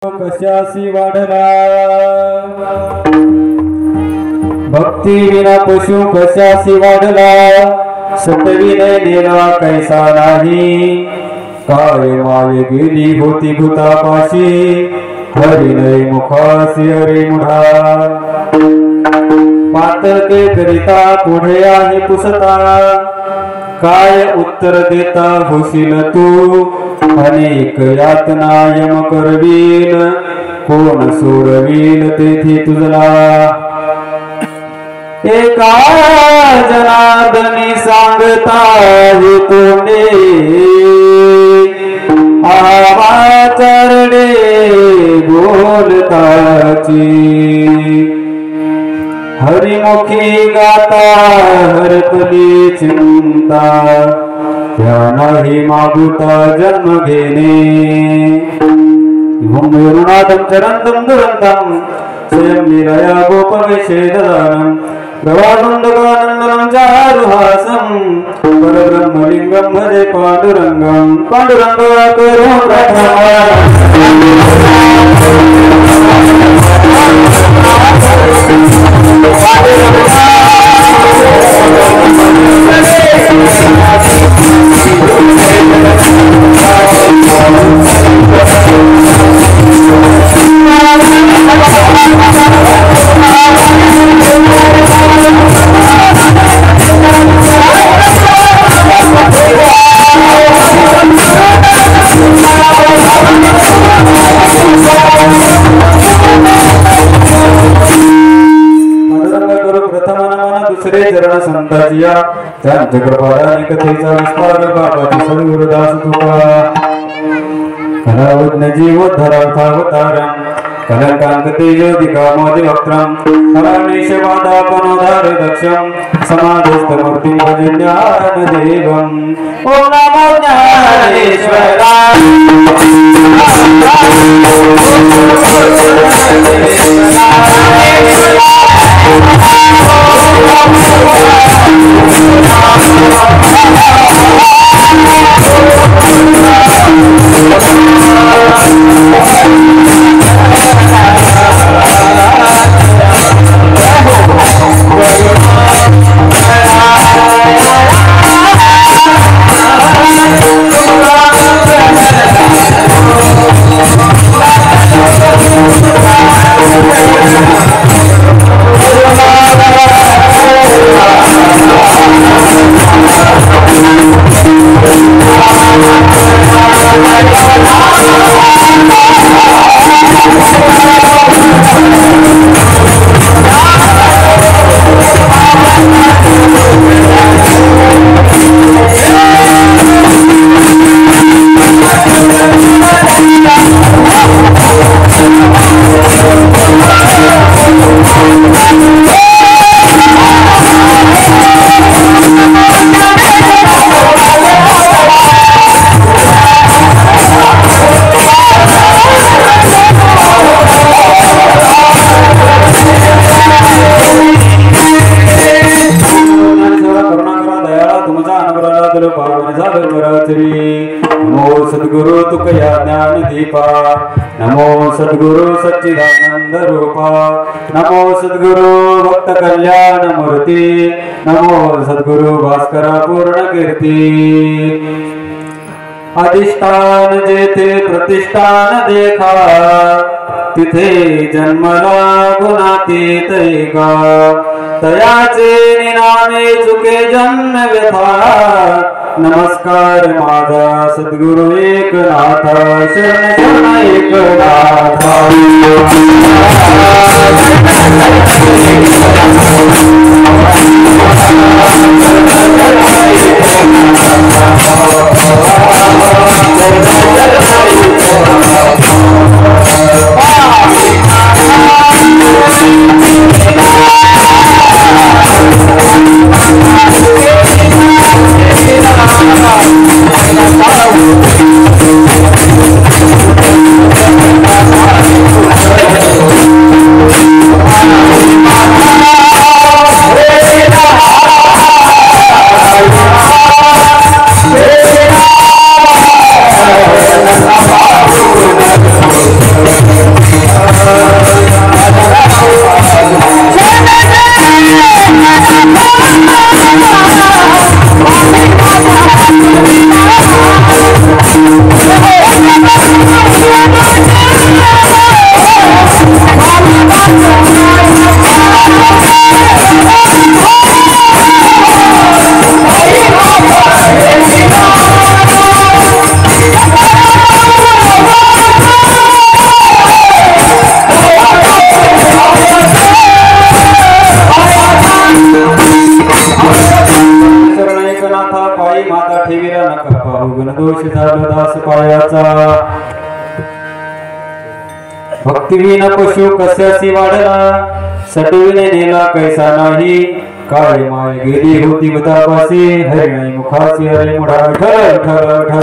कशासी वाढला भक्ती विना पशु कशासी वाढला सतविनय नेला कैसा नाही काय माये गेली होती भूतापाशी हरिनय मुखासी अरे मुढा पातळते करिता पुढे आहे पुसता काय उत्तर देता होशील तू अनेक यातना यम करवील कोण सोडवील तेथे तुझला एका जनार्दनी सांगता हे तोंडे आवाचरडे बोलताची हरिमुखी गाता हरतली चिंता त्या नाही मागुता जन्म घेणे भूमिरुणादं चरंतं दुरंतं स्वयं निरया गोपविषेददानं गवादुंडगानन्दनं चारुहासं परब्रह्मलिंगं भजे पांडुरंगं पांडुरंगाकरो चरण संताजिया त्यांच्या कृपादानी कथेचा विस्तार बाबाची सद्गुरुदास तुका कलावज्ञ जीवोद्धरार्थावतारं कलंकांत तेजोदिका मोदिवक्त्रं कलामेश वादापनोधार दक्षं समाधस्थमूर्तिं भजे ज्ञानदेवं ॐ नमो ज्ञानेश्वराय दीपा नमो सद्गुरु सच्चिदानंद रूपा नमो सद्गुरु भक्त कल्याण मूर्ती नमो सद्गुरु भास्कर पूर्ण कीर्ती अधिष्ठान जेथे प्रतिष्ठान देखा तिथे जन्मला गुणातीत एका तयाचे निनामे चुके जन्म व्यथा नमस्कार माझा सद्गुरु एकनाथ शरण शरण एकनाथ भक्तिविन पशु कशासी वाढला सटविने नेला कैसा नाही काय माय गेली होती बतापासी हरिणाई मुखासी हरे मुढा ठर ठर ठर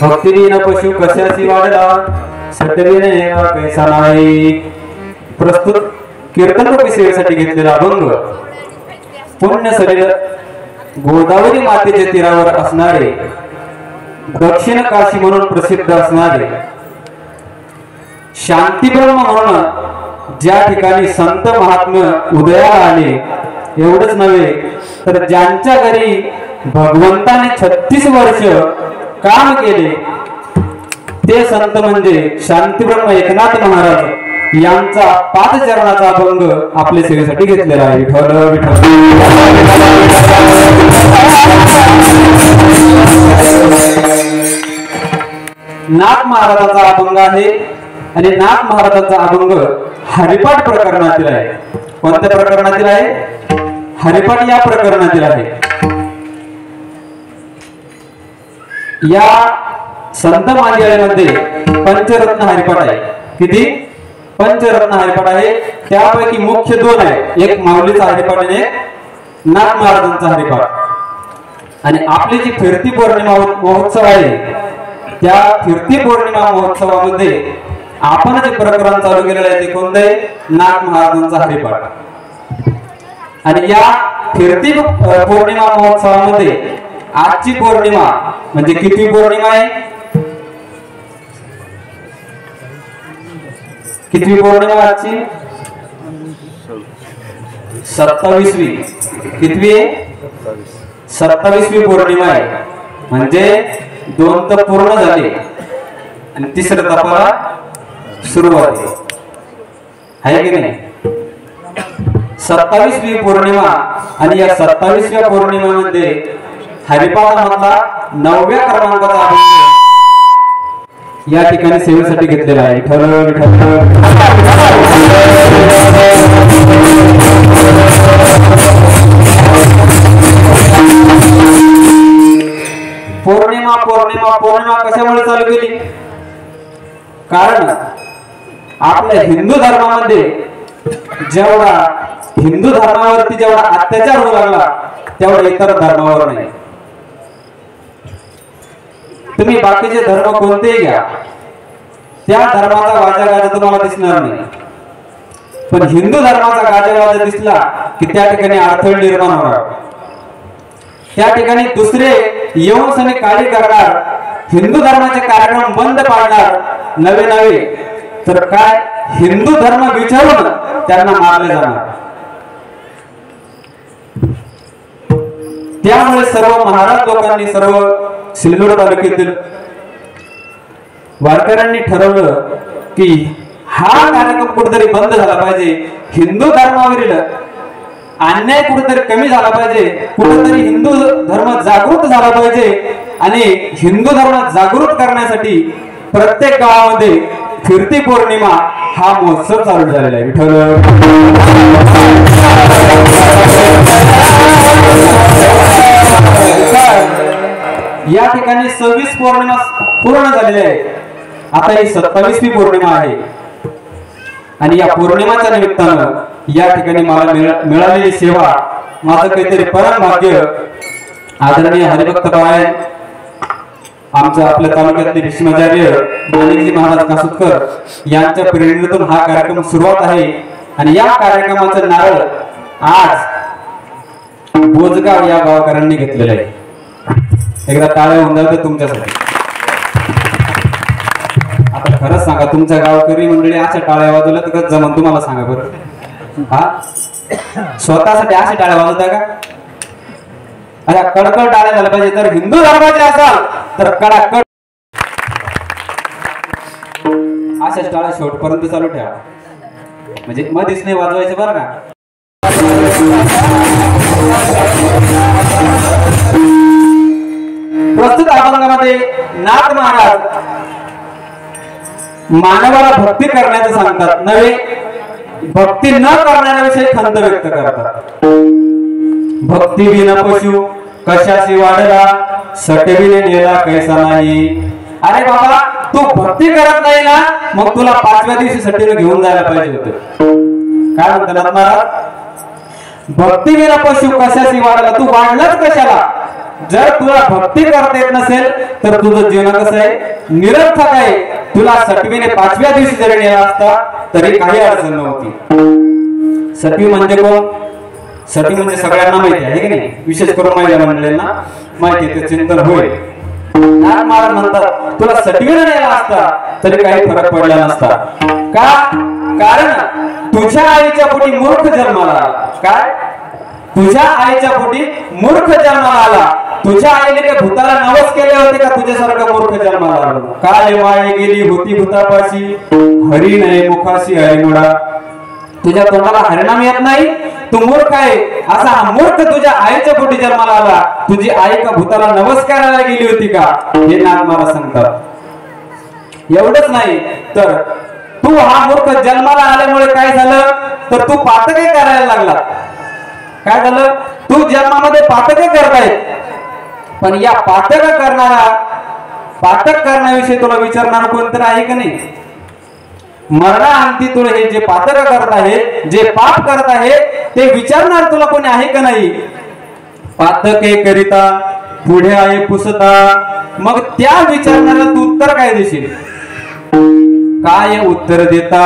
भक्तिविन पशु कशासी वाढला सटविने नेला कैसा नाही प्रस्तुत कीर्तन सेवेसाठी घेतलेला अभंग पुण्य शरीर गोदावरी मातेच्या तीरावर असणारे दक्षिण काशी म्हणून प्रसिद्ध असणारे शांतीब्रह्म म्हणून ज्या ठिकाणी संत महात्मा उदयाला आले एवढंच नव्हे तर ज्यांच्या घरी भगवंताने 36 वर्ष काम केले ते संत म्हणजे शांतीब्रह्म एकनाथ महाराज यांचा पादचरणाचा अभंग आपल्या सेवेसाठी घेतलेला आहे. विठ्ठल विठ्ठल. नाथ महाराजांचा अभंग आहे आणि नाथ महाराजांचा अभंग हरिपाठ प्रकरणातील आहे. कोणत्या प्रकरणातील आहे? हरिपाठ या प्रकरणातील आहे. या संत मालिकेमध्ये पंचरत्न हरिपाठ आहे. किती? पंचरत्न हरिपाठ आहे. त्यापैकी मुख्य 2 आहे. एक माऊलीचा हरिपाठ आणि एक नाथ महाराजांचा हरिपाठ. आणि आपली जी फिरती पौर्णिमा महोत्सव आहे त्या फिरती पौर्णिमा महोत्सवामध्ये आपण जे प्रकरण चालू केलेलं आहे ते कोणतं आहे? नाथ महाराजांचा हरिपाठ. आणि या फिरती पौर्णिमा महोत्सवामध्ये आजची पौर्णिमा म्हणजे किती पौर्णिमा आहे? कितवी पौर्णिमा आजची? 27वी. कितवी आहे? 27वी पौर्णिमा आहे. म्हणजे 2 तर पूर्ण झाले आणि 3ऱ्या तपाला सुरुवात आहे की नाही? 27वी पौर्णिमा आणि या 27व्या पौर्णिमेमध्ये हरिपाठामधला 9व्या क्रमांकाचा अभंग या ठिकाणी सेवेसाठी घेतलेला आहे. विठ्ठल विठ्ठल. पौर्णिमा पौर्णिमा पौर्णिमा कशामुळे चालू केली? कारण आपल्या हिंदू धर्मामध्ये जेवढा हिंदू धर्मावरती जेवढा अत्याचार होऊ लागला तेवढा इतर धर्मावर नाही. तुम्ही बाकीचे धर्म कोणतेही घ्या, त्या धर्माचा वाजागाजा तुम्हाला दिसणार नाही. पण हिंदू धर्माचा गाजावाजा दिसला की त्या ठिकाणी अडथळे निर्माण होणार. त्या ठिकाणी दुसरे येऊन सनी काळी करणार, हिंदू धर्माचे कार्यक्रम बंद पाडणार, नवे नवे तर काय हिंदू धर्म विचारून त्यांना मारले जाणार। त्यामुळे सर्व महाराज लोकांनी, सर्व सिल्लोड तालुक्यातील वारकऱ्यांनी ठरवलं की हा कार्यक्रम कुठेतरी बंद झाला पाहिजे, हिंदू धर्मावरील अन्याय कुठेतरी कमी झाला पाहिजे, कुठेतरी हिंदू धर्म जागृत झाला पाहिजे आणि हिंदू धर्म जागृत करण्यासाठी प्रत्येक गावामध्ये फिरती पौर्णिमा हा महोत्सव चालू झालेला आहे। विठ्ठल या ठिकाणी 26 पौर्णिमा पूर्ण झालेली आहे, आता ही 27वी पौर्णिमा आहे आणि या पौर्णिमाच्या निमित्तानं या ठिकाणी मला मिळालेली सेवा, माझं काहीतरी परम भाग्य, आदरणीय हरिभक्त पारायण आमच्या आपल्या तालुक्यातले ऋषीमाचार्य माणिकजी महाराज कासुतकर यांच्या प्रेरणेतून हा कार्यक्रम सुरुवात आहे आणि या कार्यक्रमाचं नारळ आज बोजगाव या गावकऱ्यांनी घेतलेलं आहे। एकदा टाळ्या होऊन जातं तुमच्यासाठी। आता खरंच सांगा, तुमच्या गावकरी मंडळी अशा टाळ्या वाजवल्या तर कसं जमन तुम्हाला सांगा बरं? हा स्वतःसाठी अशा टाळ्या वाजवता का? अशा कडकड टाळ्या झाल्या पाहिजे। तर हिंदू धर्माचे असाल तर कडाकड अशाच टाळ्या शेवटपर्यंत चालू ठेवा, म्हणजे मध्येच नाही वाजवायचं बरं का? प्रस्तुत अभंगामध्ये नाथ महाराज मानवाला भक्ती करण्याचं सांगतात, नव्हे भक्ती न करणाऱ्याविषयी खंत व्यक्त करतात। भक्ती विना पशु कशाशी वाढला, सटविने नेला कैसा नाही। अरे बाबा, तू भक्ती करत नाही ना, मग तुला 5व्या दिवशी सटीने घेऊन जायला पाहिजे होते। काय म्हणतात महाराज? भक्ती विना पशु कशाशी वाढला, तू वाढलाच कशाला? जर तुला भक्ती करता येत नसेल तर तुझं जीवन कसं आहे? निरर्थक आहे। तुला सटवीने 5व्या दिवशी जरी नेला असता तरी काही अडचण नव्हती। सटवी म्हणजे कोण? सती म्हणजे सगळ्यांना माहिती आहे की नाही, विशेष करून महिला मंडळींना माहिती, ते चिंतन होय। नाथ महाराज म्हणतात तुला सटवीने नेला असता तरी काही फरक पडला नसता। का? कारण तुझ्या आईच्या पोटी मूर्ख जन्माला आला। काय? तुझ्या आईच्या पोटी मूर्ख जन्माला आला। तुझ्या आईने काय भूताला नवस केले होते का तुझ्यासारखं मूर्ख जन्माला आलं? काय माय गेली होती भूतापाशी, हरी नाही मुखाशी हरिमुडा। तुझ्या तोंडाला हरिनाम येत नाही, तू मूर्ख आहे। असा हा मूर्ख तुझ्या आईच्या पोटी जन्माला आला। तुझी आई का भूताला नवस करायला गेली होती का? हे नाथ महाराज सांगतात। एवढंच नाही तर तू हा मूर्ख जन्माला आल्यामुळे काय झालं तर तू पातके करायला लागला। काय झालं? तू जन्मामध्ये पातके करताय, पण या पातक करण्याविषयी तुला विचारणार कोणतरी आहे का नाही? मरणाअंती तुला हे जे पातक करत आहे, जे पाप करत आहे, ते विचारणार तुला कोणी आहे का नाही? पातके करिता पुढे आहे पुसता, मग त्या विचारणाऱ्याला तू उत्तर काय देशील? काय उत्तर देता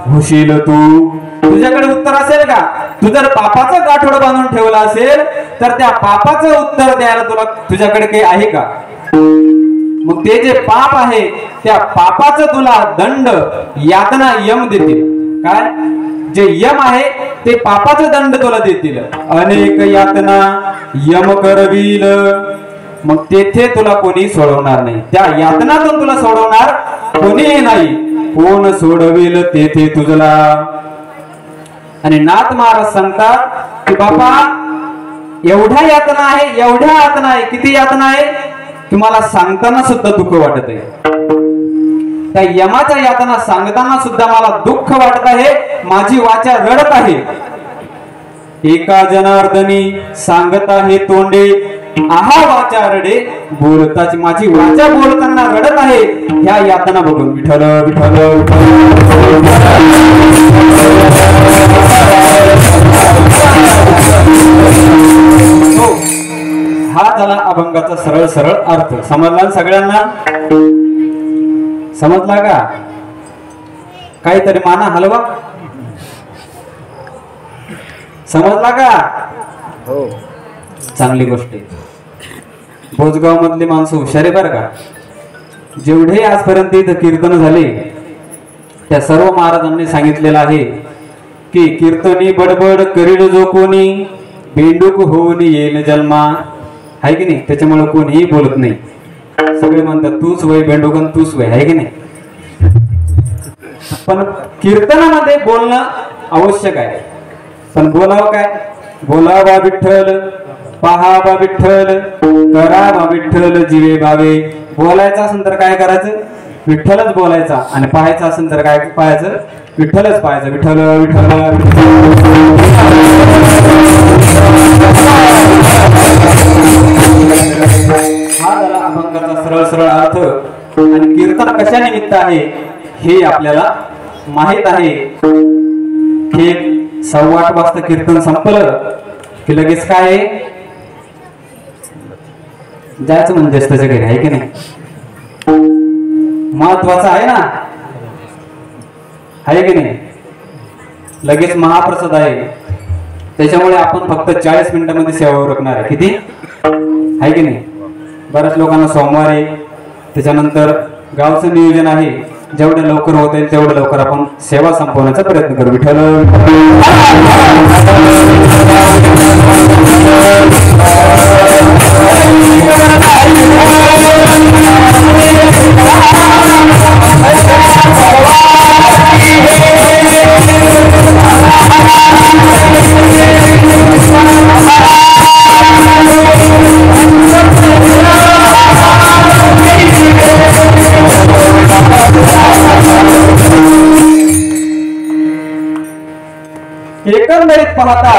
होशील तू? तुझ्याकडे उत्तर असेल का? तू जर पापाचा गाठोडा बांधून ठेवला असेल तर त्या पापाचं उत्तर द्यायला तुझ्याकडे काही आहे का? मग ते जे पाप आहे त्या पापाचं तुला दंड यातना यम देतील। काय? जे यम आहे ते पापाचं दंड तुला देतील। अनेक यातना यम करवील, मग तेथे तुला कोणी सोडवणार नाही। त्या यातनातून तुला सोडवणार कोणीही नाही। कोण सोडविल तेथे तुझला? आणि नाथ महाराज सांगतात की बाबा एवढ्या यातना आहे, एवढ्या यातना आहे, किती यातना आहे की मला सांगताना सुद्धा दुःख वाटत आहे। त्या यमाच्या यातना सांगताना सुद्धा मला दुःख वाटत आहे, माझी वाचा रडत आहे। एका जनार्दनी सांगत आहे तोंडे, आहा वाचा रडे बोलताची, माझी वाचा बोलताना रडत आहे। ह्या यातना बघून विठ्ठल विठ्ठल हा झाला अभंगाचा सरळ सरळ अर्थ। समजला सगळ्यांना? समजला का? काहीतरी माना हलवा, समजला का? हो, चांगली गोष्ट आहे। भोजगाव मधली माणसं हुशारी बरं का. जेवढे आजपर्यंत इथं कीर्तन झाले त्या सर्व महाराजांनी सांगितलेलं आहे की कीर्तनी बडबड करील जो कोणी बेंडूक होऊन येईल जन्मा. आहे की नाही. त्याच्यामुळे कोणीही बोलत नाही. सगळे म्हणतात तूच वय बेंडूक तूच वय. आहे की नाही. पण कीर्तनामध्ये बोलणं आवश्यक आहे. पण बोलावं काय. बोलावा विठ्ठल पहावा विठ्ठल करावा विठ्ठल जीवे भावे. बोलायचं असेल तर काय करायचं विठ्ठलच बोलायचा आणि पाहायचं असेल तर काय पाहायचं विठ्ठलच पाहायचं. विठ्ठल विठ्ठल हा झाला अभंगाचा सरळ सरळ अर्थ. आणि कीर्तन कशा निमित्त आहे हे आपल्याला माहित आहे. हे 8:15 वाजता कीर्तन संपलं की लगेच काय जायचं म्हणजे त्याच्या घरी. आहे की नाही. महत्वाचं आहे ना. आहे की नाही. लगेच महाप्रसाद आहे. त्याच्यामुळे आपण फक्त 40 मिनिटांमध्ये सेवा उरकणार आहे. किती. आहे की नाही. बऱ्याच लोकांना सोमवार आहे. त्याच्यानंतर गावचं नियोजन आहे. जेवढं लवकर होत येईल तेवढं लवकर आपण सेवा संपवण्याचा प्रयत्न करू. विठ्ठल एकंदरीत पाहता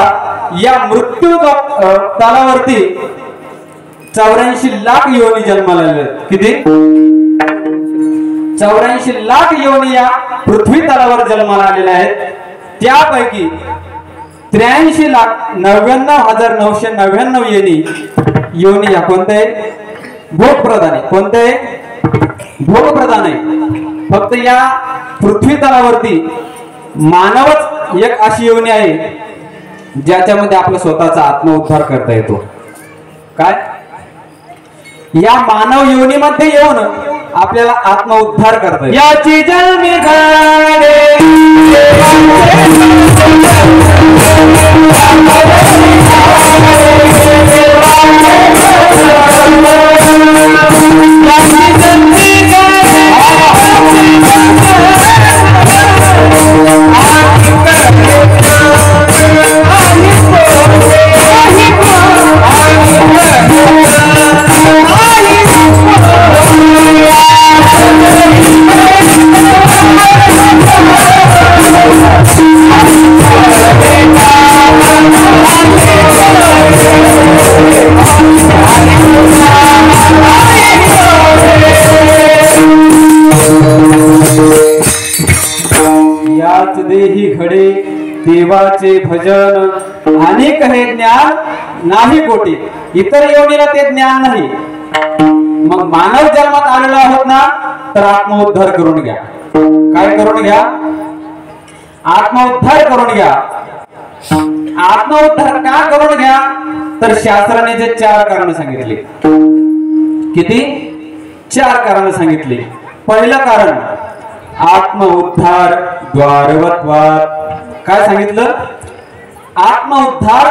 या मृत्यू तलावरती 84 लाख योनी जन्माला आले. किती. 84 लाख योनी या पृथ्वी तलावर जन्माला आलेल्या आहेत. त्यापैकी 83,99,999 योनी या कोणते भोगप्रधान आहे. कोणते भोगप्रधान आहे. फक्त या पृथ्वी तलावरती मानवच एक अशी योनी आहे ज्याच्यामध्ये आपला स्वतःचा आत्मउद्धार करता येतो. काय. या मानव योनीमध्ये येऊन आपल्याला आत्मउद्धार करता येतो. याची जन्मी देही घडे देवाचे भजन अनेक हे ज्ञान नाही कोटी. इतर योनीला ते ज्ञान नाही. मग मानव जन्मात आलेलो आहोत ना तर आत्मउद्धार करून घ्या. काय करून घ्या. आत्मउद्धार करून घ्या. आत्मउद्धार का करून घ्या तर शास्त्राने जे 4 कारण सांगितले. किती. 4 कारण सांगितले. पहिलं कारण आत्मउद्धार द्वारवत्वाद. काय सांगितलं. आत्मउद्धार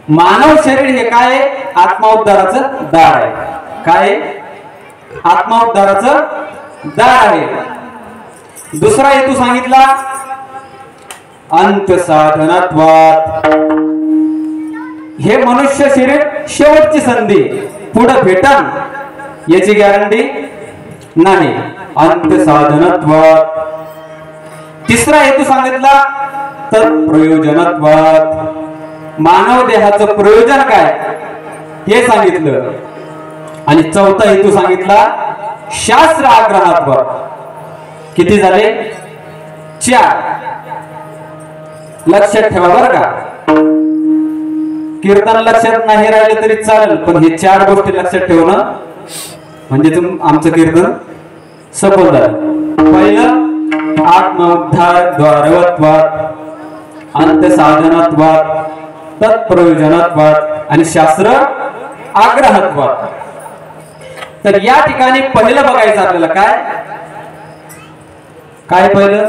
मानव शरीर हे काय आत्मउद्धाराचं दार आहे. काय आत्मउद्धाराचं दार आहे. दुसरा हेतू सांगितला अंत साधनत्वाद. हे मनुष्य शरीर शेवटची संधी पुढे भेटन याची गॅरंटी नाही. अंत साधनत्वाद. तिसरा हेतू सांगितला तर प्रयोजनत्वाद. मानव देहाचं प्रयोजन काय हे सांगितलं. आणि चौथा हेतू सांगितला शास्त्र आग्रहात्वाद. किती झाले 4. लक्षात ठेवा बरं का. कीर्तन लक्षात नाही राहिले तरी चालेल पण हे 4 गोष्टी लक्षात ठेवणं म्हणजे आमचं कीर्तन सफल झालं. पहिलं आत्मउद्धार द्वारवत्वाद अंत साधनत्वाद तत्प्रयोजनत्वाद आणि शास्त्र आग्रहत्वात्. तर या ठिकाणी पहिलं बघायचं आपल्याला काय काय पहिलं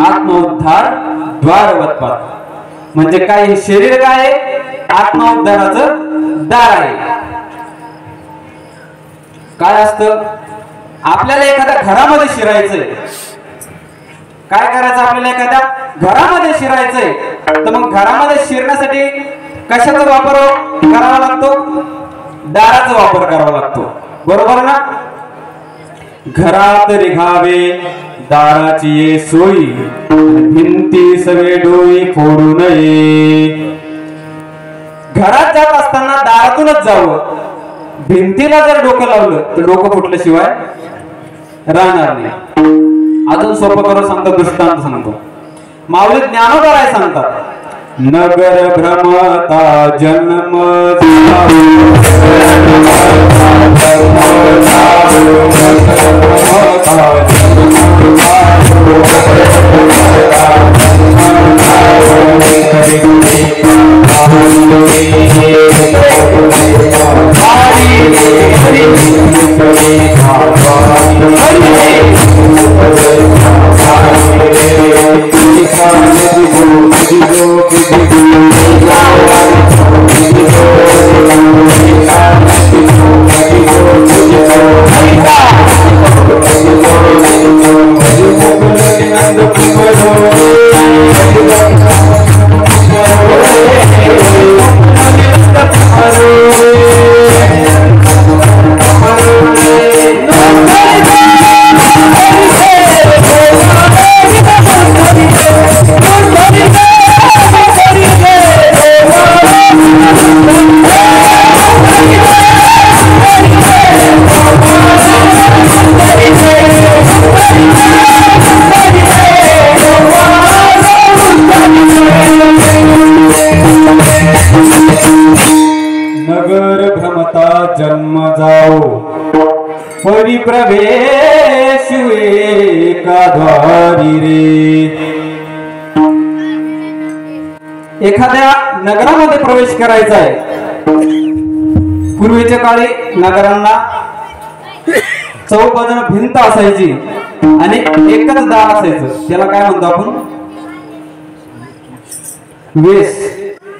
आत्मोद्धार द्वारवत्वात्. म्हणजे काय हे शरीर काय आहे आत्मोद्धाराचं दार आहे. काय असतं आपल्याला एखाद्या घरामध्ये शिरायचंय काय करायचं आपल्याला एखाद्या घरामध्ये शिरायचंय तर मग घरामध्ये शिरण्यासाठी कशाचा वापर करावा लागतो दाराचा वापर करावा लागतो बरोबर ना. घरात रिघावे दाराची ये सोयी भिंती सवे डोई फोडू नये. घरात जात असताना दारातूनच जावं. भिंतीला जर डोकं लावलं तर डोकं फुटल्याशिवाय राहणार नाही. अजून सोपं करून सांगतो दृष्टांत सांगतो. माऊली ज्ञानोबराय सांगतात नगर भ्रमता जन्म जन्म जाओ परिप्रवेश एका द्वारी रे. एखाद्या नगरामध्ये प्रवेश करायचा आहे. पूर्वीच्या काळी नगरांना चौबाजूला भिंत असायची आणि एकच दार असायचं त्याला काय म्हणतो आपण वेस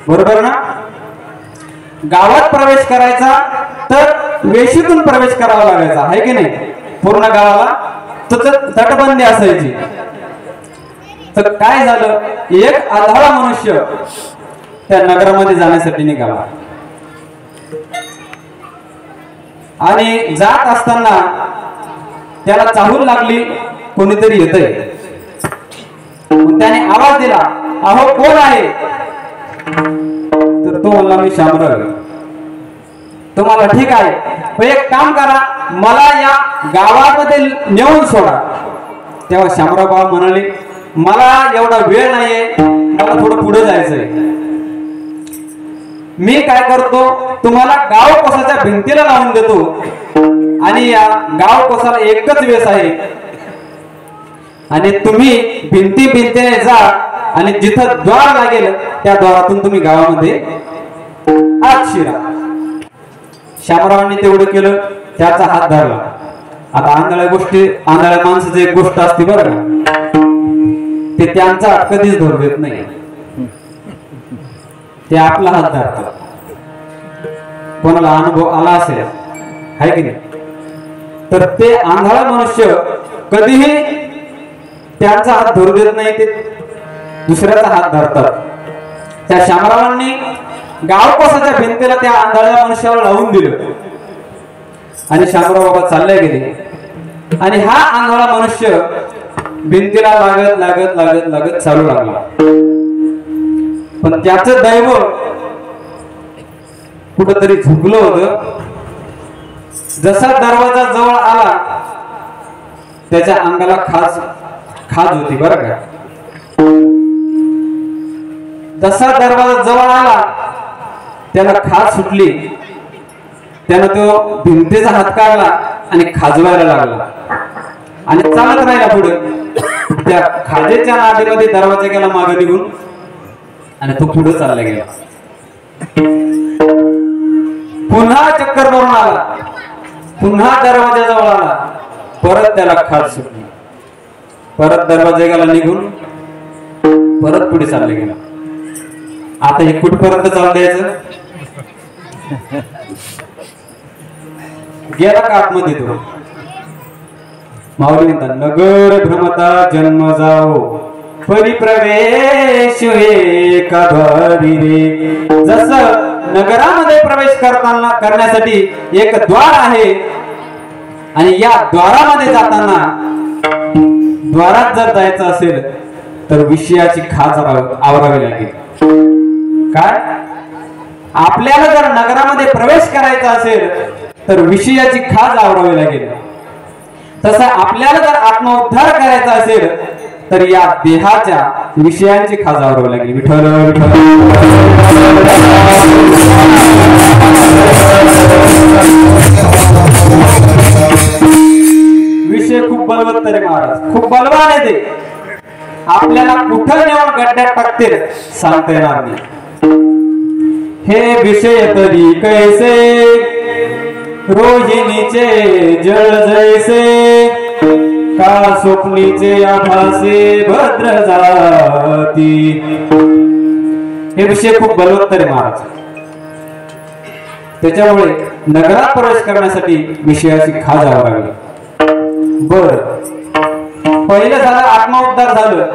बरोबर ना. गावात प्रवेश करायचा तर वेशीतून प्रवेश करावा लागायचा आहे की नाही. पूर्ण गावाला तटबंदी असायची. तर काय झालं एक आंधळा मनुष्य त्या नगरामध्ये जाण्यासाठी निघाला आणि जात असताना त्याला चाहूल लागली कोणीतरी येतंय. त्याने आवाज दिला अहो कोण आहे. तर तो म्हणला मी शामराव. तुम्हाला ठीक आहे पण एक काम करा मला या गावामध्ये नेऊन सोडा. तेव्हा शामराव बाबा म्हणाले मला एवढा वेळ नाहीये मला थोडं पुढे जायचंय. मी काय करतो तुम्हाला गाव कोसाच्या भिंतीला लावून देतो आणि या गाव कोसाला एकच वेस आहे आणि तुम्ही भिंतीने जा आणि जिथं द्वार लागेल त्या द्वारातून तुम्ही गावामध्ये आत शिरा. शामरावांनी तेवढं केलं त्याचा हात धरला. आता आंधळ्या माणसाची एक गोष्ट असते बरं का ते त्यांचा हात कधीच धरू देत नाही. ते आपला हात धरतात. कोणाला अनुभव आला असेल आहे की नाही तर ते आंधळा मनुष्य कधीही त्यांचा हात धरू देत नाही. ते दुसऱ्याचा हात धरतात. त्या शामरावांनी गाव कोसाच्या भिंतीला त्या आंधळ्या मनुष्यावर लावून दिलं आणि शामराव बाबा चालले गेले आणि हा आंधळा मनुष्य भिंतीला लागत लागत लागत लागत चालू लागला. पण त्याचं दैव कुठंतरी झुकलं होतं. जसा दरवाजा जवळ आला त्याच्या अंगाला खाज होती बरं का. जसा दरवाजा जवळ आला त्याला खाज सुटली. त्यानं तो भिंतीचा हात काढला आणि खाजवायला लागला आणि चालत राहिला पुढे. त्या खाजेच्या नादीमध्ये दरवाजा गेला मागे निघून आणि तो पुढे चालला गेला. पुन्हा चक्कर मारून आला, पुन्हा दरवाजाजवळ आला, परत त्याला खाज सुटली, परत दरवाजाला निघून परत पुढे चालले गेला. आता हे कुठपर्यंत चालू द्यायचं? गेला का आतमध्ये तो? माऊली म्हणतात नगर भ्रमता जन्म जाओ परिप्रवेश एका द्वारी रे. जसं नगरामध्ये प्रवेश करण्यासाठी एक द्वार आहे आणि या द्वारामध्ये जाताना द्वारात जर जायचं असेल तर विषयाची खाज आवरावी लागेल. काय? आपल्याला जर नगरामध्ये प्रवेश करायचा असेल तर विषयाची खाज आवरावी लागेल. तसं आपल्याला जर आत्मोद्धार करायचा असेल तर या देहाच्या विषयांची खाज आवरावी लागेल. विठ्ठल विठ्ठल. विषय खूप बलवत्तर आहे महाराज, खूप बलवान आहे ते. आपल्याला कुठं नेऊन गड्ड्यात टाकतील सांगता येणार नाही. हे विषय तरी कैसे रोहिणीचे जळ जैसे का स्वप्नीचे आभासे भद्र जाती. हे विषय खूप बलवत्तर आहे महाराज. त्याच्यामुळे नगरात प्रवेश करण्यासाठी विषयाची खाज आवरावी. बर, पहिलं झालं आत्मोद्धार झालं,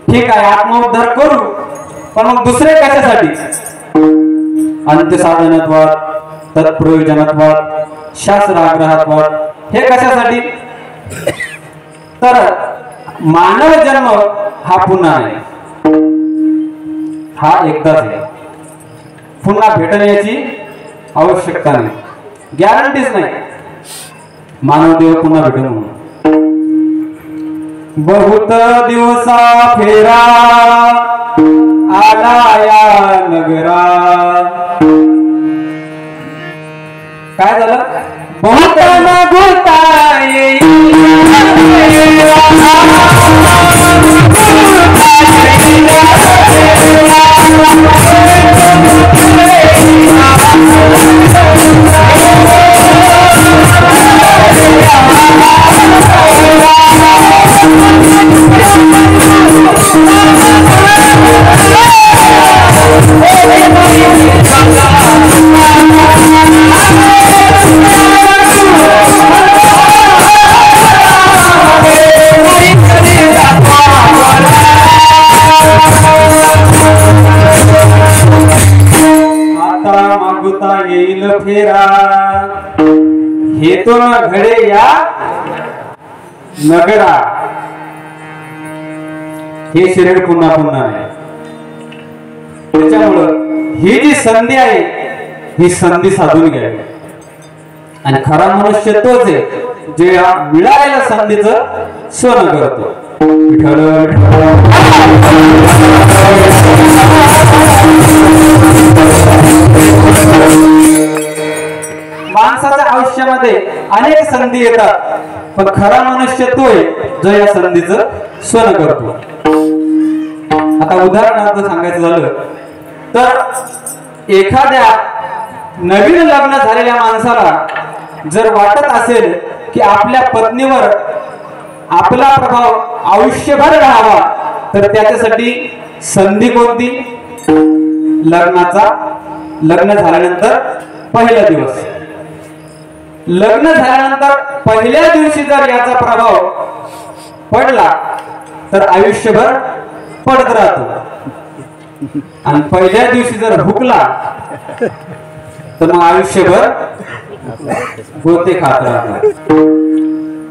ठीक आहे, आत्मोद्धार करू, पण मग दुसरे कशासाठी? अंत्यसाधनत्वाद, तत्प्रयोजनत्वाद, शास्त्राग्रहात्वाद. हे कशासाठी? तर मानव जन्म हा पुन्हा नाही, हा एकदाच आहे. पुन्हा भेटण्याची आवश्यकता नाही, गॅरंटीच नाही मानव देव पुन्हा भेटेल म्हणून. बहुत दिवसा फेरा आला या नगरा. काय झालं? बहुत नगुता येईल फेरा. हे तो न घडे या नगरा. हे शरीर पुन्हा पुन्हा आहे. त्याच्यामुळं ही जी संधी आहे ही संधी साधून घ्यावी. आणि खरा मनुष्य तोच आहे जे या मिळालेल्या संधीचं सोनं करतो. विठ्ठल माणसाच्या आयुष्यामध्ये अनेक संधी येतात, पण खरा मनुष्य तोय जो या संधीचं सोनं करतो. आता उदाहरणार्थ सांगायचं झालं तर एखाद्या नवीन लग्न झालेल्या माणसाला जर वाटत असेल की आपल्या पत्नीवर आपला प्रभाव आयुष्यभर राहावा तर त्याच्यासाठी संधी कोणती? लग्न झाल्यानंतर पहिला दिवस. लग्न झाल्यानंतर पहिल्या दिवशी जर याचा प्रभाव पडला तर आयुष्यभर पडत राहतो, आणि पहिल्या दिवशी जर हुकला तर मग आयुष्यभर गोते खात राहतात.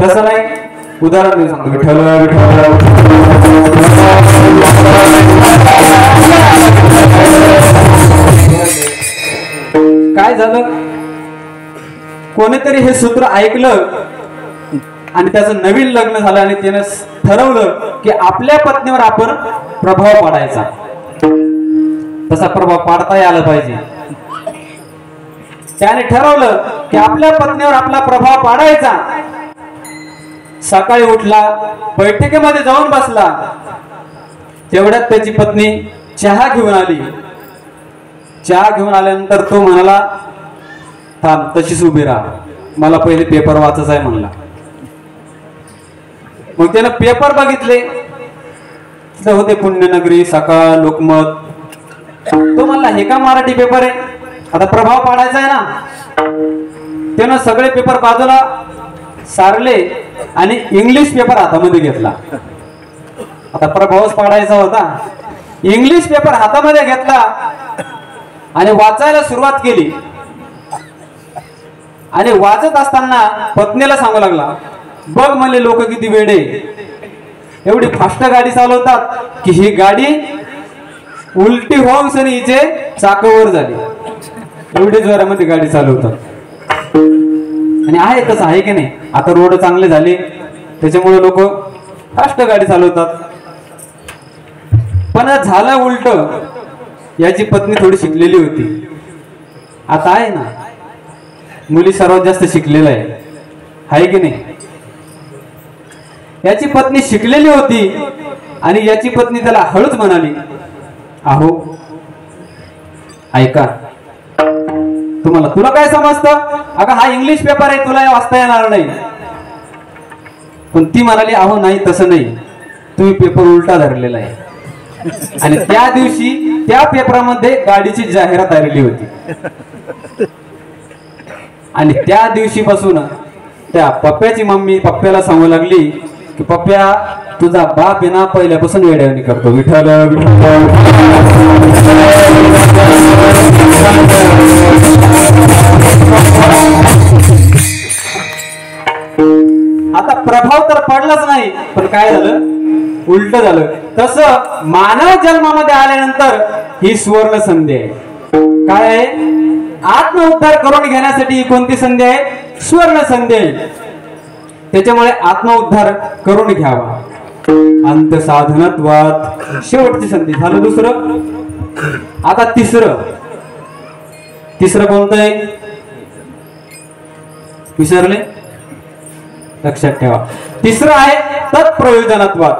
तसं नाही. उदाहरण सांगतो. विठ्ठल विठ्ठल. काय झालं? कोणीतरी हे सूत्र ऐकलं आणि त्याचं नवीन लग्न झालं आणि त्याने ठरवलं की आपल्या पत्नीवर आपण प्रभाव पाडायचा. तसा प्रभाव पाडता यायला पाहिजे. त्याने ठरवलं की आपल्या पत्नीवर आपला प्रभाव पाडायचा. सकाळी उठला, बैठकीमध्ये जाऊन बसला, तेवढ्यात त्याची पत्नी चहा घेऊन आली. चहा घेऊन आल्यानंतर तो म्हणाला थांब तशीच उभी राहा, मला पहिले पेपर वाचायचा आहे म्हणला. मग त्यानं पेपर बघितले, तिथं होते पुण्यनगरी, सकाळ, लोकमत. तो म्हणला हे का मराठी पेपर आहे, आता प्रभाव पाडायचा आहे ना. त्यानं सगळे पेपर बाजूला सारले आणि इंग्लिश पेपर हातामध्ये घेतला. आता प्रभावच पाडायचा होता. इंग्लिश पेपर हातामध्ये घेतला आणि वाचायला सुरुवात केली. आणि वाचत असताना पत्नीला सांगू लागला, बघ म्हणले लोक किती वेडे, एवढी फास्ट गाडी चालवतात की ही गाडी उलटी होऊन सनी हिचे चाकावर झाली. एवढी जोरामध्ये गाडी चालवतात. आणि आहे तसं आहे की नाही, आता रोड चांगले झाले त्याच्यामुळे लोक फास्ट गाडी चालवतात. पण झालं उलट. याची पत्नी थोडी शिकलेली होती. आता आहे ना, मुली सर्वात जास्त शिकलेला आहे की नाही. याची पत्नी शिकलेली होती आणि याची पत्नी त्याला हळूच म्हणाली, अहो ऐका, तुला काय समजतं, अगं हा इंग्लिश पेपर आहे, तुला वाचता येणार नाही. पण ती म्हणाली, अहो नाही तसं नाही, तुम्ही पेपर उलटा धरलेला आहे. आणि त्या दिवशी त्या पेपरामध्ये गाडीची जाहिरात आलेली होती. आणि त्या दिवशीपासून त्या पप्प्याची मम्मी पप्प्याला सांगू लागली की पप्प्या, तुझा बाप आहे ना पहिल्यापासून वेड्यावानी करतो, विठ्ठल आता प्रभाव तर पडलाच नाही, पण काय झालं, उलट झालं. तसं मानव जन्मामध्ये आल्यानंतर ही सुवर्ण संधी आहे. काय आहे, आत्मउद्धार करून घेण्यासाठी कोणती संधी आहे, सुवर्ण संधी आहे. त्याच्यामुळे आत्मउद्धार करून घ्यावा. अंतसाधनत्वात शेवटची संधी झालं. दुसरं, आता तिसरं कोणतं आहे, विसरले, लक्षात ठेवा. तिसरं आहे तत्प्रयोजनत्वात.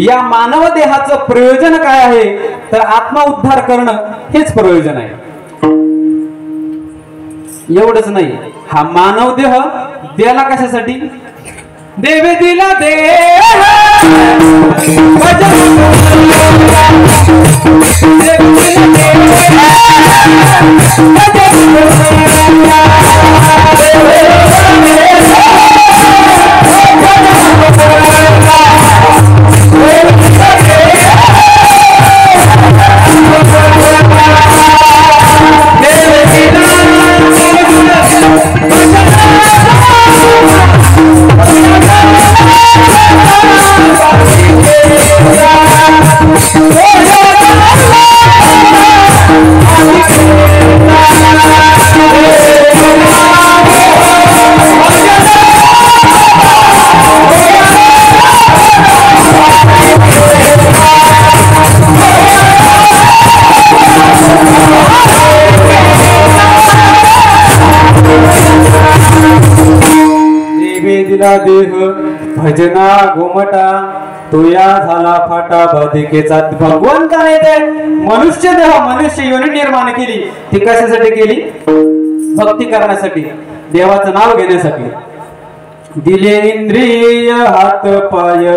या मानव देहाचं प्रयोजन काय आहे, तर आत्मउद्धार करणं हेच प्रयोजन आहे. एवढंच नाही, हा मानव देह द्याला कशासाठी, देवे दिला देह देह भजना घोमटा तोया झाला फाटा बधिकेचा. भगवंताने ते मनुष्य देह मनुष्य योनी निर्माण केली. ती कशासाठी केली, भक्ती करण्यासाठी, देवाचं नाव घेण्यासाठी. दिले इंद्रिय हात पाय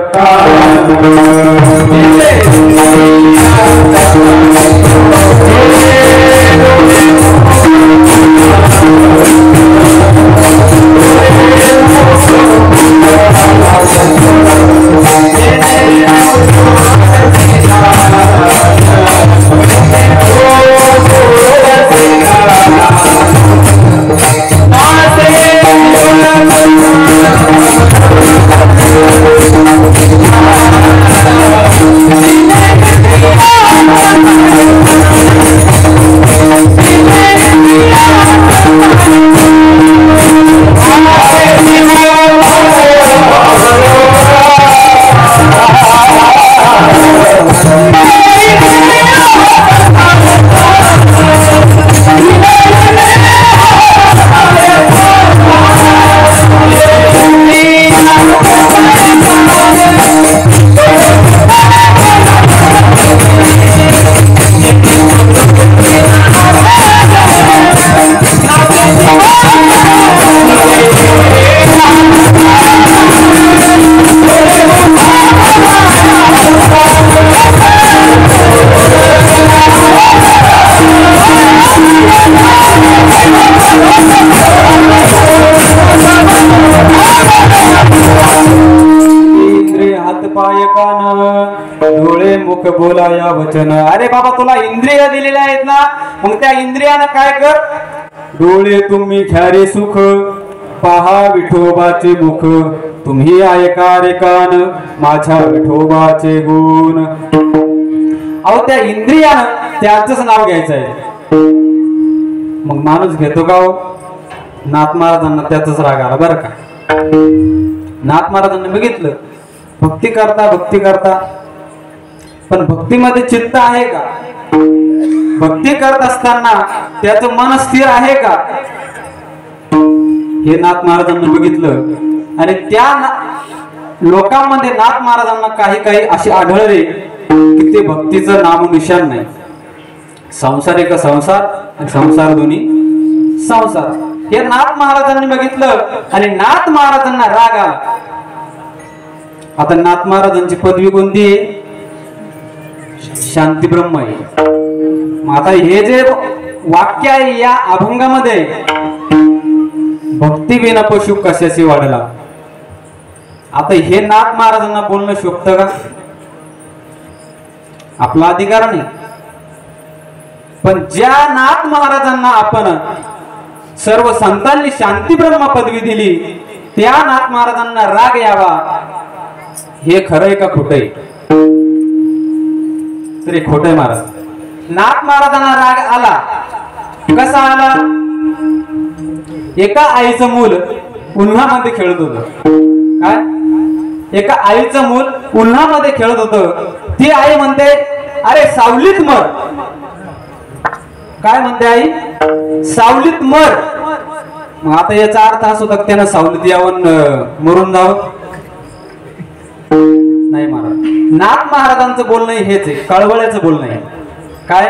इंद्रिय हात पाय कान डोळे मुख बोलाया वचन. अरे बाबा तुला इंद्रिय दिलेले आहेत ना, मग त्या इंद्रियानं काय कर. डोळे तुम्ही घ्यारे सुख पहा विठोबाचे मुख, तुम्ही ऐका रे कान माझ्या विठोबाचे गुण. अहो त्या इंद्रियानं त्याचंच नाव घ्यायचं आहे. मग माणूस घेतो का हो. नाथ महाराजांना त्याचाच राग आला बरं का. नाथ महाराजांनी बघितलं भक्ती करता पण भक्तीमध्ये चित्त आहे का. भक्ती करत असताना त्याचं मन स्थिर आहे का, हे नाथ महाराजांनी बघितलं. आणि त्या लोकांमध्ये नाथ महाराजांना काही असे आढळले की ते भक्तीचं नामोनिशाण नाही. संसार एक संसार, संसार दोन्ही संसार, हे नाथ महाराजांनी बघितलं आणि नाथ महाराजांना राग आला. आता नाथ महाराजांची पदवी कोणती आहे. शांती ब्रह्म आहे. आता हे जे वाक्य आहे या अभंगामध्ये भक्ती विना पशु कशाशी वाढला. आता हे नाथ महाराजांना बोलणं शोभतं का. आपला अधिकार नाही. पण ज्या नाथ महाराजांना आपण सर्व संतांनी शांती ब्रह्म पदवी दिली त्या नाथ महाराजांना राग यावा, हे खरं आहे का खोटं आहे. तरी खोटं आहे. महाराज नाथ महाराजांना राग आला. कसा आला. एका आईचं मूल उन्हामध्ये खेळत होतं. काय. एका आईचं मूल उन्हामध्ये खेळत होतं. ती आई म्हणते अरे सावलीत मर. काय म्हणते आई. सावलीत मर. मग आता याचा अर्थ असा होता त्यानं सावलीत यावं मरून जावं. नाही महाराज. नाथ महाराजांचं बोलणं हेच आहे. कळवळ्याचं बोलणं आहे. काय.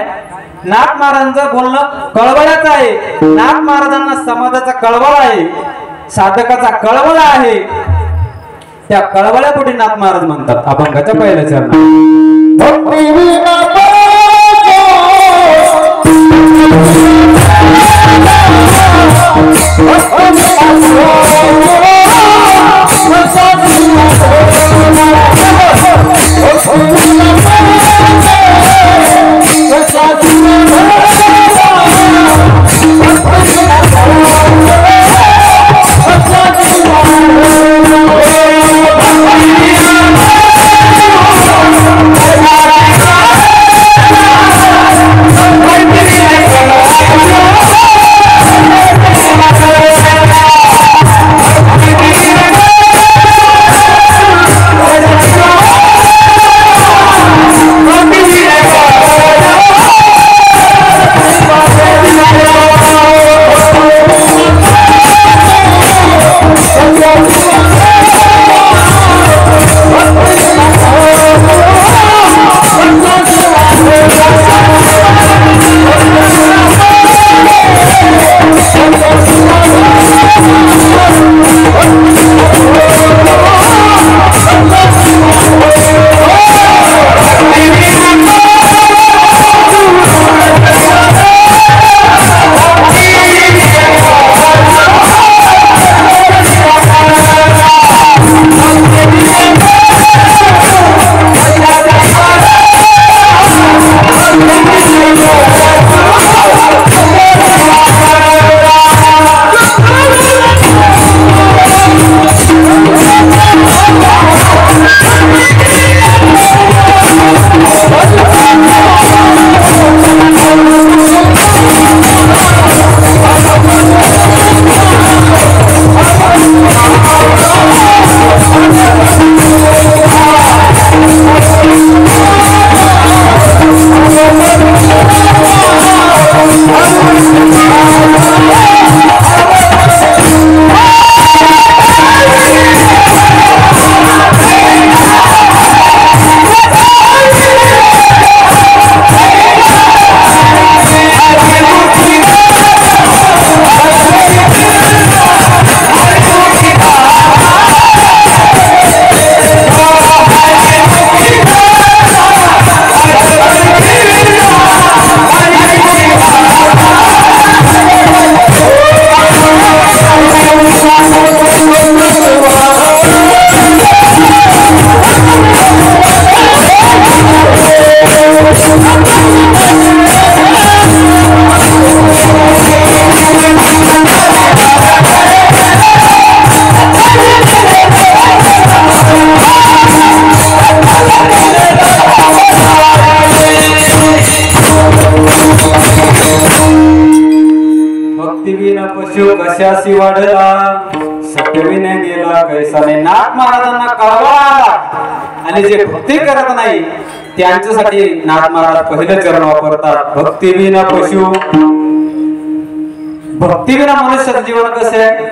नाथ महाराजांचं बोलणं कळवळ्याचं आहे. नाथ महाराजांना समाजाचा कळवळा आहे, साधकाचा कळवळा आहे. त्या कळवळ्यापोटी नाथ महाराज म्हणतात अभंगाच्या पहिल्या चरणात. पशु कशासी वाढला सटविने गेला कैसाने. नाथ महाराजांना कळवळा आला आणि जे भक्ती करत नाही त्यांच्यासाठी नाथ महाराज पहिले चरण वापरतात. भक्तीविना पशु. भक्तीविना मनुष्याचं जीवन कसं आहे?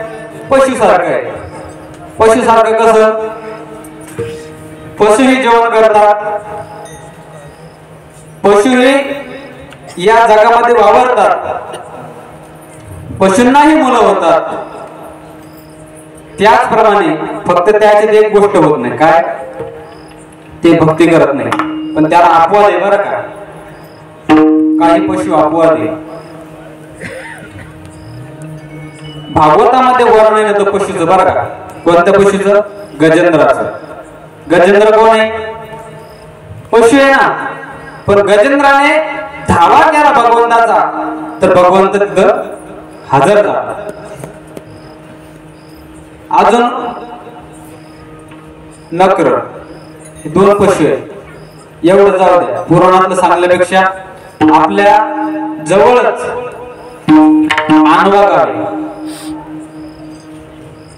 पशु सारखं आहे. पशु सारखं कसं? पशुही जेवण करतात, पशुही या जगामध्ये वावरतात, पशूंनाही मुलं होतात. त्याचप्रमाणे फक्त त्याच्यात एक गोष्ट होत नाही, काय? ते भक्ती करत नाही. पण त्याला अपवाद आहे बरं का. काही पशु अपवाद आहे. भागवतामध्ये वर्णन येतं पशुचं बरं का. कोणत्या पशुचं? गजेंद्राचं. गजेंद्र कोण आहे? पशु आहे ना. पण गजेंद्राने धावा केला भगवंताचा तर भगवंत तिथं हजर झाला. अजून नकर, हे दोन पशु आहेत. एवढं जाऊ द्या. पुराणातलं सांगल्यापेक्षा आपल्या जवळच आणवा गाव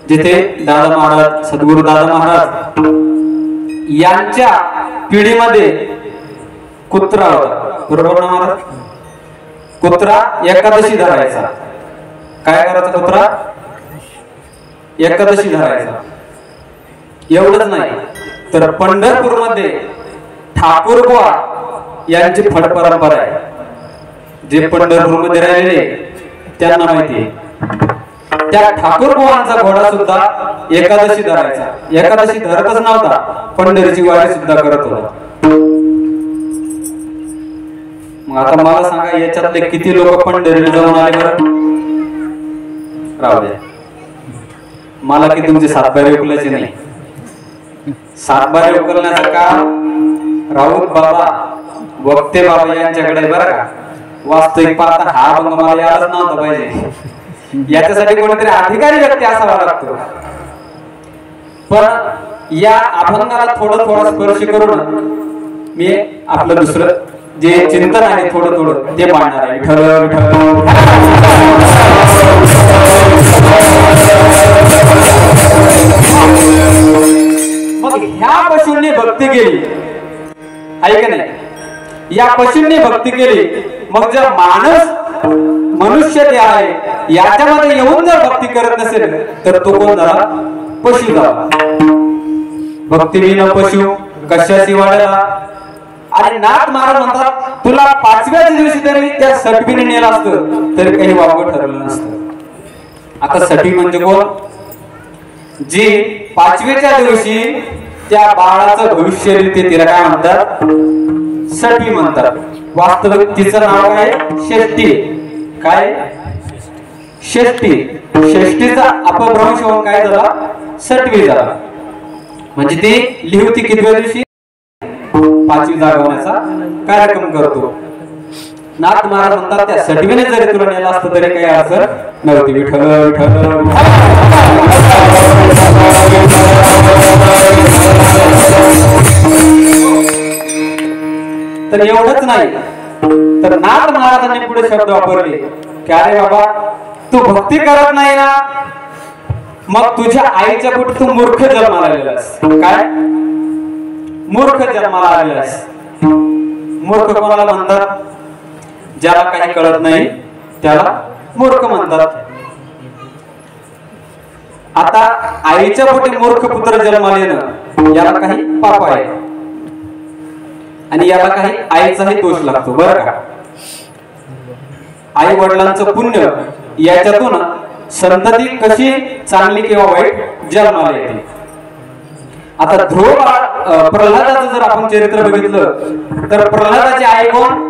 जिथे दादा महाराज, सद्गुरु दादा महाराज यांच्या पिढीमध्ये कुत्रा होता. बरोबर ना महाराज? कुत्रा एकादशी धरायचा. काय करायचा कुत्रा? एकादशी धरायचा. एवढंच नाही तर पंढरपूरमध्ये ठाकूर बुवा यांची फड परंपरा आहे. जे पंढरपूरमध्ये राहिलेले त्यांना माहिती आहे. त्या ठाकूर बुवांचा घोडा सुद्धा एकादशी धरायचा. एकादशी धरतच नव्हता, पंढरीची वारी सुद्धा करत होता. मग आता मला सांगा याच्यातले किती लोक पंढरीला जाऊन आले बरं? राहू द्या. मला की तुमचे सातबारे उकलायचे नाही. सातबारे उकलण्याचं काम राऊत बाबा, वक्ते बाबा यांच्याकडे बरं का. वास्तविक पाहता हा अभंग मला यायलाच नव्हता पाहिजे. याच्यासाठी कोणीतरी अधिकारी व्यक्ती असावा लागतो. पण या अभंगाला थोडं स्पर्श करून मी आपलं दुसरं जे चिंतन आहे थोडं ते मांडणार आहे. विठ्ठल विठ्ठल. मग ह्या पशूंनी भक्ती केली आहे का नाही? या पशूंनी भक्ती केली. मग जर मनुष्य जे आहे याच्यामध्ये येऊन जर भक्ती करत नसेल तर तो कोण झाला? पशु झाला. भक्तीविना पशु कशाशी वाढला. आणि नाथ महाराज म्हणतात तुला 5व्या दिवशी तरी त्या सटवीने नेलं असतं तरी काही वावगं ठरलं नसतं. आता सटवी म्हणजे कोण? जी 5व्याच्या दिवशी त्या बाळाचं भविष्य लिहिते तिला काय म्हणतात? सटवी म्हणतात. वास्तविक तिचं नाव काय? षष्ठी. काय? षष्ठी. षष्ठीचा अपभ्रंश होऊन काय झाला? सटवी झाला. म्हणजे ती लिहिवती कितव्या दिवशी? 5वी जागवण्याचा कार्यक्रम करतो. नाथ महाराज म्हणतात त्या सटवीने जरी तुला नेला असतं तरी काही असं नव्हती. विठ्ठल विठ्ठल. तर एवढंच नाही तर नाथ महाराजांनी पुढे शब्द वापरले की अरे बाबा तू भक्ती करत नाही ना, मग तुझ्या आईच्या पोटी तू मूर्ख जन्माला आलेलास. काय? मूर्ख जन्माला आलेलास. मूर्ख कोणाला म्हणतात? ज्याला काही कळत नाही त्याला मूर्ख म्हणतात. आता आईच्या पोटी मूर्ख पुत्र जन्माला येणं याला काही पाप आहे आणि याला काही आईचाही दोष लागतो बरं का. आई वडिलांचं पुण्य याच्यातून संतती कशी चांगली किंवा वाईट जन्माला येते. आता ध्रुव प्रल्हादाचं जर आपण चरित्र बघितलं तर प्रल्हादाची आई कोण?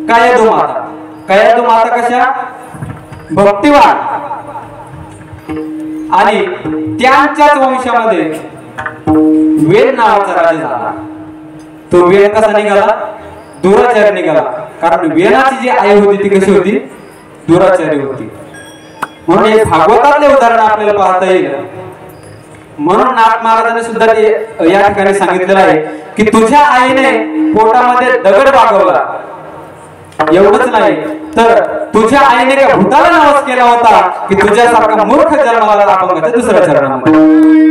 कयाधू माता. कयाधू माता कशा? भक्तिवान. आणि त्यांच्याच वंशामध्ये वेद नावाचा राजा झाला. तो वेद कसा निघाला? दुराचारी निघाला. कारण वेदाची जी आई होती ती कशी होती? दुराचारी होती. म्हणून हे भागवतातले उदाहरण आपल्याला पाहता येईल. म्हणून नाथ महाराजांनी सुद्धा ते या ठिकाणी सांगितलेलं आहे की तुझ्या आईने पोटामध्ये दगड वागवला एवढंच नाही तर तुझ्या आईने का भूताला नावच केला होता की तुझ्यासारखा मूर्ख जन्माला अपंगाच्या दुसऱ्या चरणामध्ये.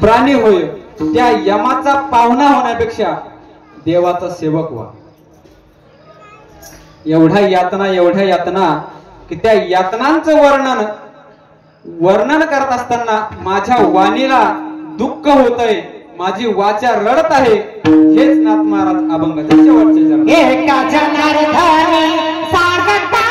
प्राणी होय त्या यमाचा पाहुणा होण्यापेक्षा देवाचा सेवक व्हा. एवढ्या यातना की त्या यातनांचं वर्णन करत असताना माझ्या वाणीला दुःख होतंय, माझी वाचा रडत आहे. हेच नाथ महाराज अभंगाचे शेवटचे चरण. एका जनार्दनी सारखा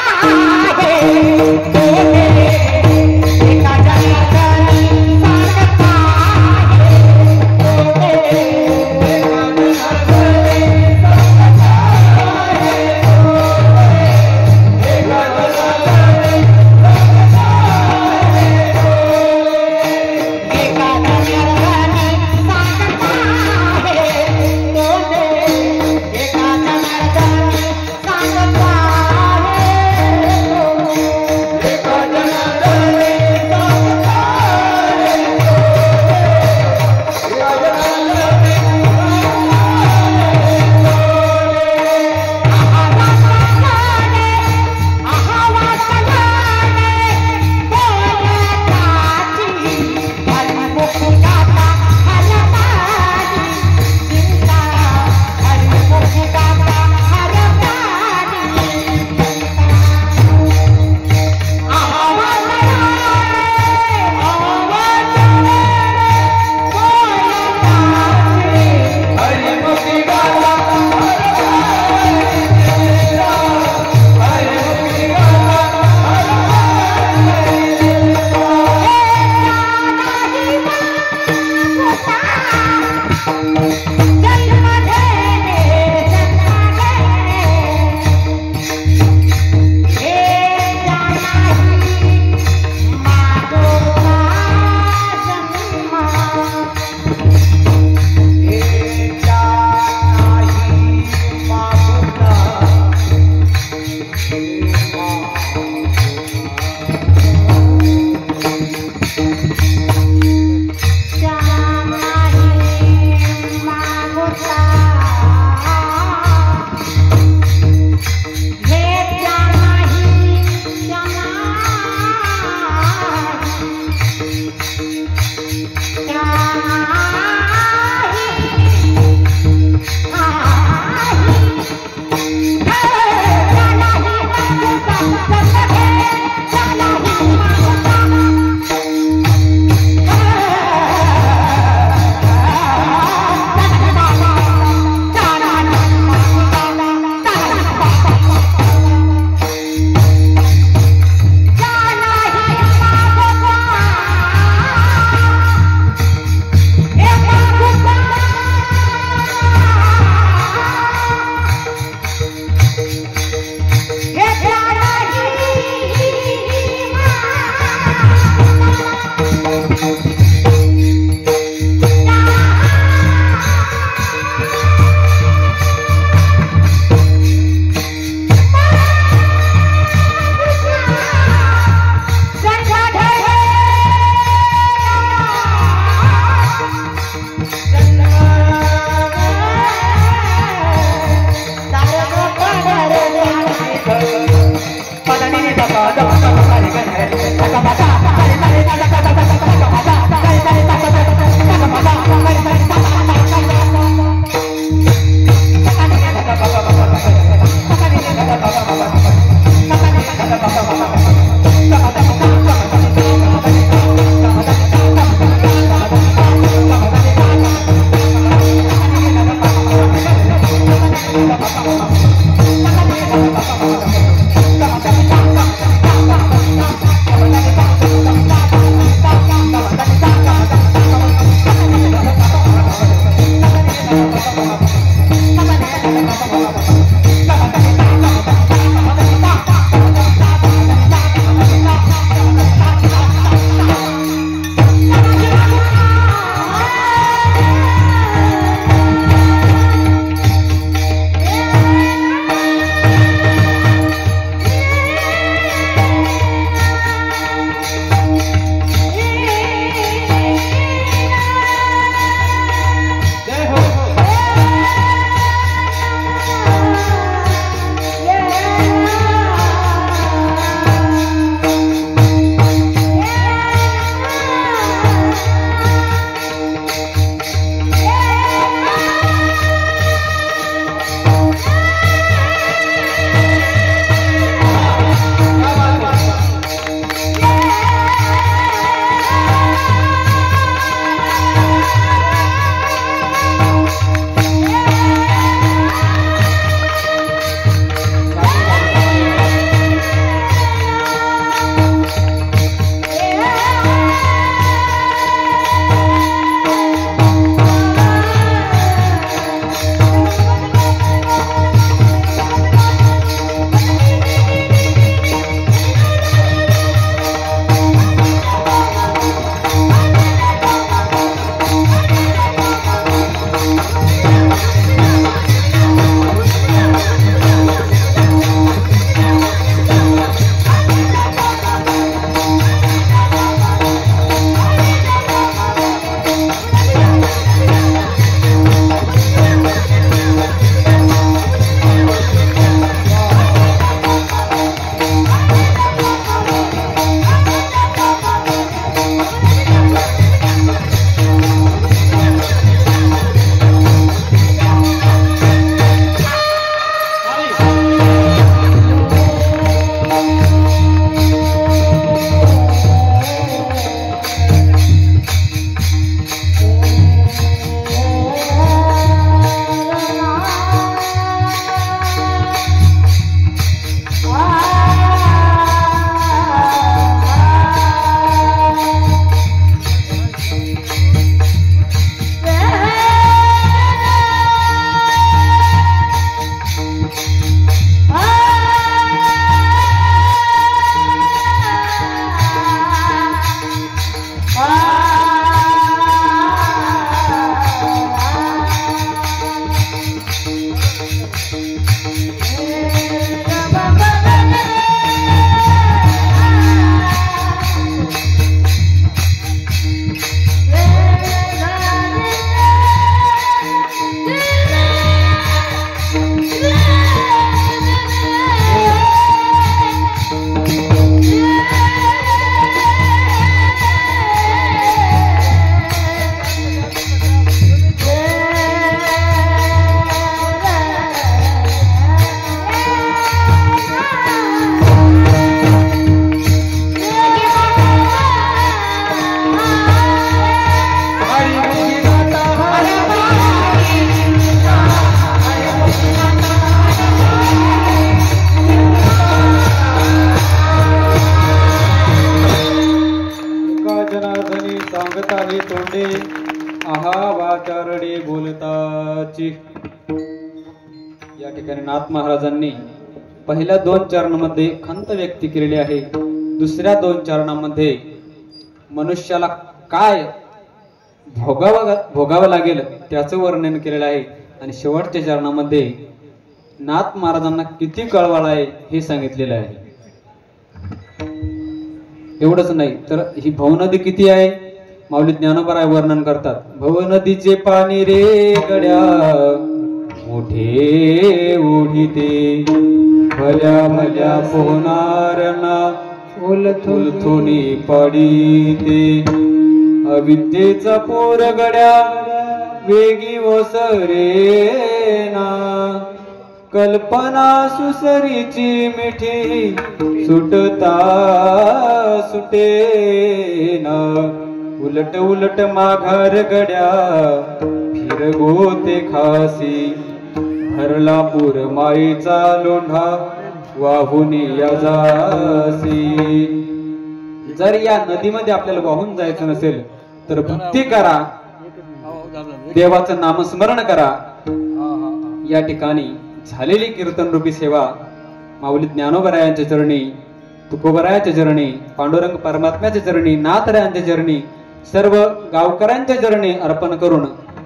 महावाचारडे बोलताची. या ठिकाणी नाथ महाराजांनी पहिल्या 2 चरणामध्ये खंत व्यक्त केलेली आहे. दुसऱ्या 2 चरणामध्ये मनुष्याला काय भोगावं लागेल त्याचं वर्णन केलेलं आहे. आणि शेवटच्या चरणामध्ये नाथ महाराजांना किती कळवळ आहे हे सांगितलेलं आहे. एवढंच नाही तर ही भवनदी किती आहे माऊली ज्ञानोबा वर्णन करतात. भवनदीचे पाणी रे गड्या मोठे ओढीते भल्या भल्या पोहणार ना उलथुनी पडीते. अविद्येचा पोर गड्या वेगी ओसरेना कल्पना सुसरीची मिठी सुटता सुटेना. उलट उलट माघार गड्या फिरगो ते खासी भरला पूर माईचा लोंढा वाहून या जासी. जर या नदीमध्ये आपल्याला वाहून जायचं नसेल तर भक्ती करा, देवाचं नामस्मरण करा. या ठिकाणी झालेली कीर्तन रूपी सेवा माऊली ज्ञानोबरायांच्या चरणी, तुकोबरायाच्या चरणी, पांडुरंग परमात्म्याच्या चरणी, नाथरायांच्या चरणी, सर्व गावकऱ्यांच्या चरणी अर्पण करून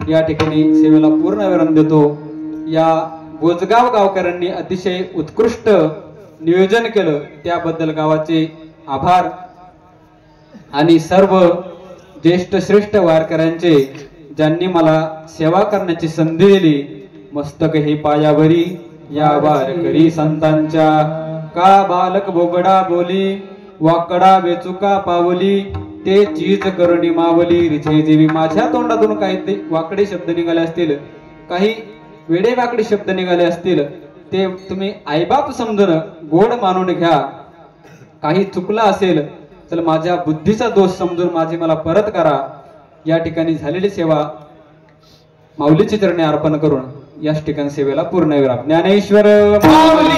या ठिकाणी सेवेला पूर्ण विराम देतो. या बोजगाव गावकऱ्यांनी अतिशय उत्कृष्ट नियोजन केलं त्याबद्दल गावाचे आभार. आणि सर्व ज्येष्ठ श्रेष्ठ वारकऱ्यांचे ज्यांनी मला सेवा करण्याची संधी दिली. मस्तक हे पायावरी या वारकरी संतांच्या का बालक बोबडा बोली वाकडा वेचुका पावली ते चीज करणी मावली रिझे देवी. माझ्या तोंडातून काही ते वाकडे शब्द निघाले असतील, काही वेडे वाकडे शब्द निघाले असतील, ते तुम्ही आईबाप समजून गोड मानून घ्या. काही चुकलं असेल तर माझ्या बुद्धीचा दोष समजून माझी मला परत करा. या ठिकाणी झालेली सेवा माऊलीची चरणी अर्पण करून याच ठिकाणी सेवेला पूर्ण विराम. ज्ञानेश्वर माऊली